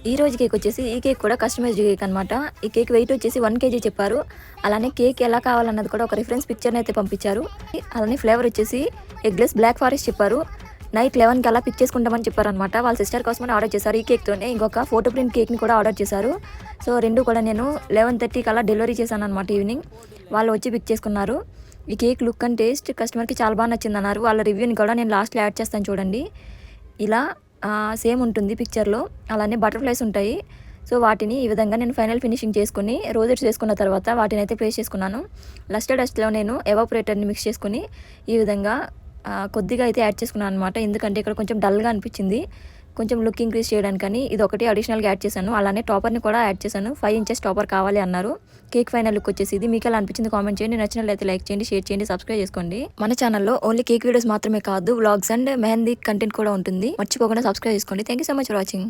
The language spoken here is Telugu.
ఈ రోజు కేక్ వచ్చేసి ఈ కేక్ కూడా కస్టమైజ్డ్ కేక్ అనమాట. ఈ కేక్ వెయిట్ వచ్చేసి 1 kg చెప్పారు. అలానే కేక్ ఎలా కావాలన్నది కూడా ఒక రిఫరెన్స్ పిక్చర్ని అయితే పంపించారు. అలానే ఫ్లేవర్ వచ్చేసి ఎగ్లెస్ బ్లాక్ ఫారెస్ట్ చెప్పారు. నైట్ 11కి అలా పిక్ చేసుకుంటామని చెప్పారనమాట. వాళ్ళ సిస్టర్ కోసమని ఆర్డర్ చేశారు. ఈ కేక్తోనే ఇంకొక ఫోటో ప్రింట్ కేక్ని కూడా ఆర్డర్ చేశారు. సో రెండు కూడా నేను 11:30కి అలా డెలివరీ చేశాను అనమాట. ఈవినింగ్ వాళ్ళు వచ్చి పిక్ చేసుకున్నారు. ఈ కేక్ లుక్ అండ్ టేస్ట్ కస్టమర్కి చాలా బాగా నచ్చింది అన్నారు. వాళ్ళ రివ్యూని కూడా నేను లాస్ట్లో యాడ్ చేస్తాను చూడండి. ఇలా సేమ్ ఉంటుంది పిక్చర్లో. అలానే బటర్ఫ్లైస్ ఉంటాయి. సో వాటిని ఈ విధంగా నేను ఫైనల్ ఫినిషింగ్ చేసుకుని రోజెట్స్ వేసుకున్న తర్వాత వాటిని అయితే ప్లేస్ చేసుకున్నాను. లస్టర్ డస్ట్లో నేను ఎవాపరేటర్ని మిక్స్ చేసుకుని ఈ విధంగా కొద్దిగా అయితే యాడ్ చేసుకున్నాను అనమాట. ఎందుకంటే ఇక్కడ కొంచెం డల్గా అనిపించింది. కొంచెం లుక్ ఇంక్రీజ్ చేయడానికని ఇది ఒకటి అడిషనల్గా యాడ్ చేశాను. అలానే టాపర్ని కూడా యాడ్ చేశాను. 5 inches టాపర్ కావాలి అన్నారు. కేక్ ఫైనల్ లుక్ వచ్చేసి ఇది. మీకు ఎలా అనిపించింది కామెంట్ చేయండి. నచ్చినట్లయితే లైక్ చేయండి, షేర్ చేయండి, సబ్స్క్రైబ్ చేసుకోండి. మన ఛానల్లో ఓన్లీ కేక్ వీడియోస్ మాత్రమే కాదు, వ్లాగ్స్ అండ్ మెహందీ కంటెంట్ కూడా ఉంటుంది. మర్చిపోకుండా సబ్స్క్రైబ్ చేసుకోండి. Thank you so much for watching.